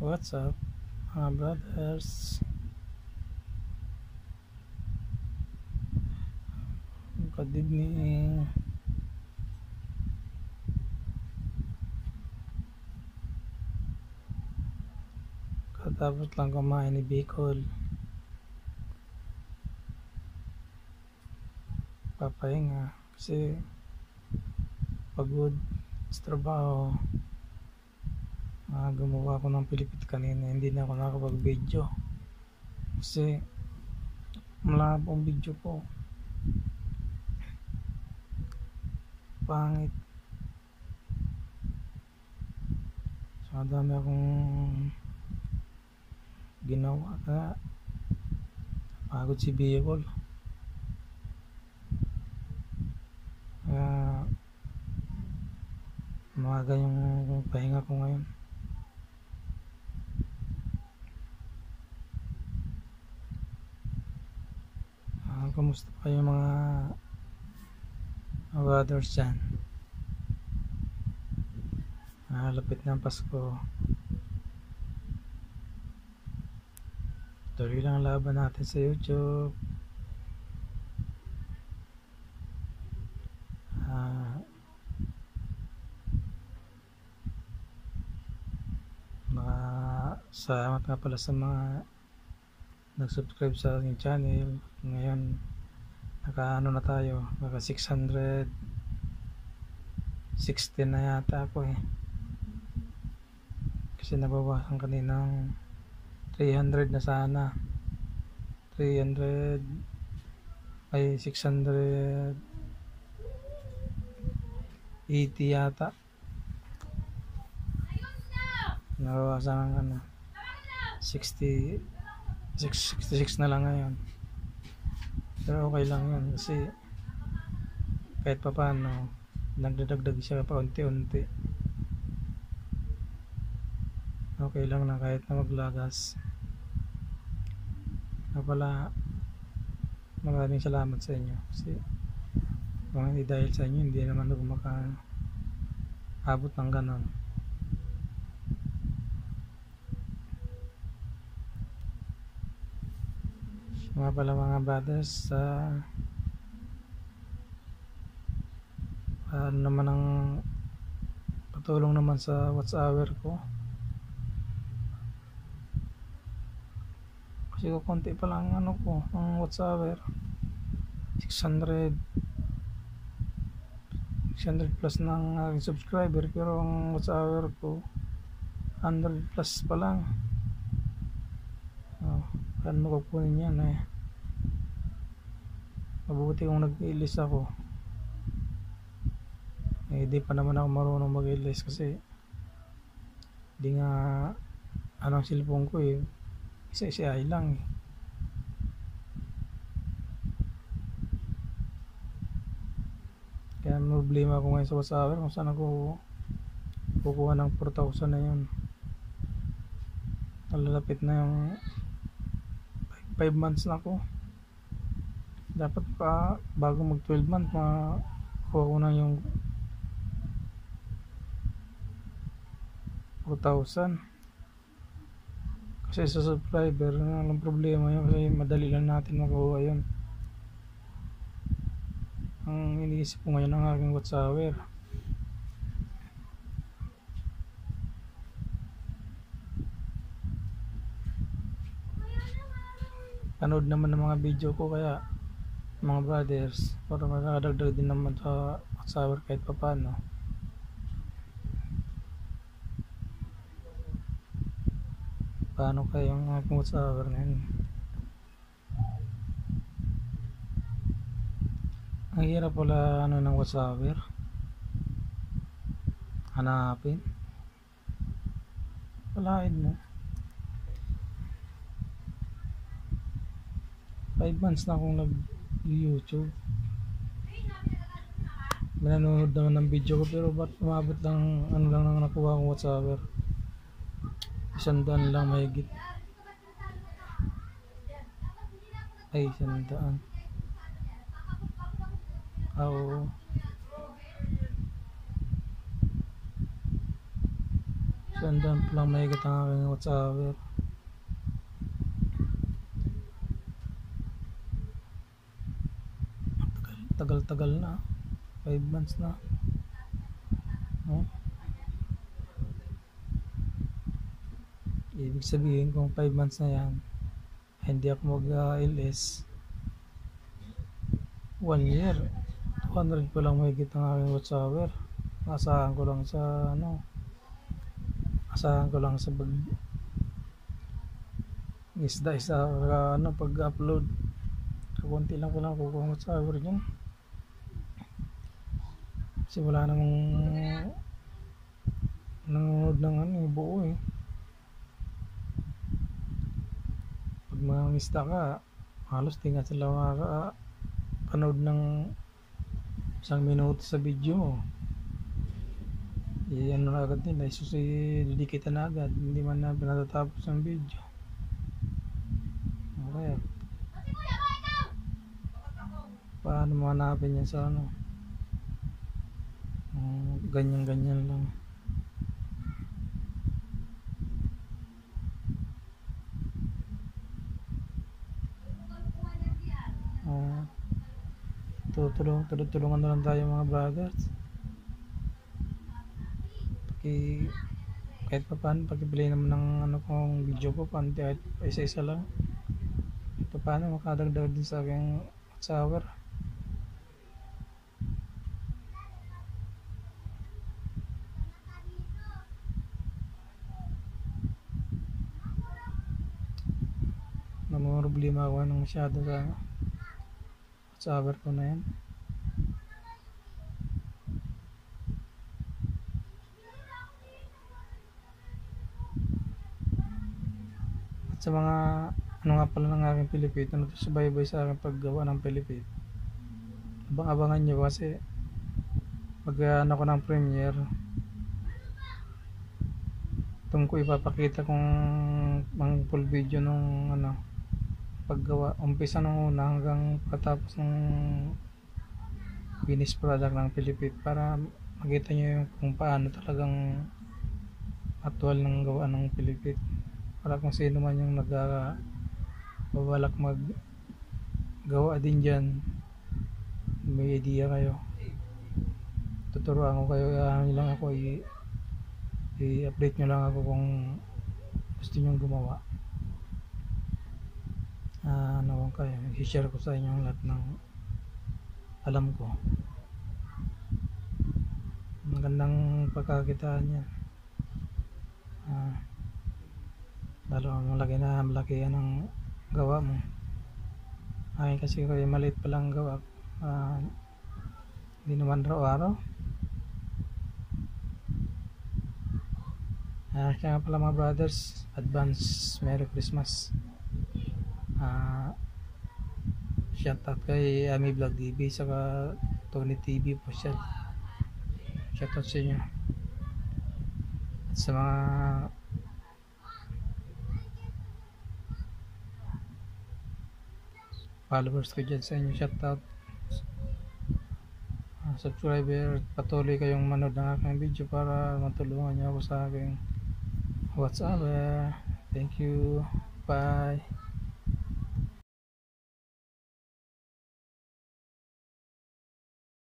What's up, mga brothers? Good evening. Katapos lang kumain ni Bicol. Papahinga kasi pagod sa trabaho. Gumawa ako ng pilipit kanina, hindi na ako nakapag-video kasi malabo ang video ko, pangit. So dami akong ginawa na pagod si Bicol. Umaga yung pahinga ko ngayon. Kumusta pa yung mga brothers dyan? Lapit na ang Pasko. Tuloy lang ang laban natin sa YouTube. Salamat nga pala sa mga nag-subscribe sa aking channel. Ngayon naka tayo, naka 660 na yata ako kasi nabawasan kaninang 300 na sana. 300 ay 680 yata. Nabawasan ng 66 na lang ngayon. Pero okay lang yun kasi kahit pa paano nagdadagdag siya pa unti-unti. Okay lang na kahit na maglagas. Pala maraming salamat sa inyo kasi kung hindi dahil sa inyo hindi naman ako makaabot ng ganon. Mga pala mga brothers, naman ang patulong naman sa watch hour ko kasi konti pa lang ang watch hour. 600 plus ng aking subscriber, pero ang watch hour ko 100 plus pa lang. Saan mo kukunin yan mabuti kung nag-ilis ako. Di pa naman ako marunong mag-ilis kasi di nga anong cellphone ko isa lang kaya problema ako ngayon sa watch hour kung saan ako kukuha ng 4,000 na yun. Nalalapit na yung 5 months na ako. Dapat pa bago mag 12 months makuha ko na yung 4,000 kasi sa subscriber ang problema yun kasi madali lang natin makuha yun. Ang iniisip ko ngayon ang aking watch hour. Panood naman ng mga video ko kaya mga brothers para makakadagdag din naman sa watch hour kahit pa paano. Paano kayong aking watch hour ngayon? Ang hirap pala ng watch hour hanapin. Palain mo 5 months na akong nag-YouTube. Nanonood naman ng video ko pero ba't umabot lang lang nang nakuha akong watch hour? 100 lang mahigit. Ay 100. Oo. So Dandan pa lang mahigit ang aking WhatsApp. Tagal-tagal na. 5 months na. Ibig sabihin kung 5 months na yan, hindi ako mag-LS. 1 year. 200 pa lang mahigit ang aking WhatsApp. Asahan ko lang sa pag isda pag-upload. Kakunti lang ko lang kukuha ng WhatsApp yun. Kasi wala namang nanonood ng buo eh. Pag mangista ka, halos di nga sila makapanood ng 1 minuto sa video mo. Ano na agad nila, didikita na agad, hindi man na pinatatapos ang video. Okay. Paano mahanapin yan sa ganyan lang. Tulungan na lang tayo mga brothers. Kahit pa paano, pag-play naman ng kong video ko, kahit isa-isa lang. Kahit pa paano, makadagdag din sa aking WhatsApp. Problema ako ng masyado sa WhatsApp ko na yan. At sa mga nga pala ng aking Pilipino, subaybay sa aking paggawa ng Pilipino, abangan nyo kasi pag ko ng Premiere, itong ko ipapakita kung ang full video nung paggawa, umpisa nung una hanggang patapos ng finished product ng Pilipino, para makita nyo kung paano talagang actual ng gawa ng Pilipino, para kung sino man yung nagbabalak maggawa din dyan, may idea kayo. Tuturuan ko kayo, lang ako i-update nyo lang ako kung gusto nyo gumawa. Kayo, i-share ko sa inyo ang lahat ng alam ko. Magandang pagkakitaan niya. Lalo malaki yan ang gawa mo. Ay kasi maliit pa lang gawa. Hindi naman araw-araw. Kaya pala mga brothers, advance Merry Christmas. Shoutout kay Ami Vlog TV saka Tony TV po siya. Shoutout sa inyo. At sa mga followers ko dyan sa inyo, shoutout. Subscriber, patuloy kayong manood ng aking video para matulungan niyo ako sa aking WhatsApp. Thank you. Bye.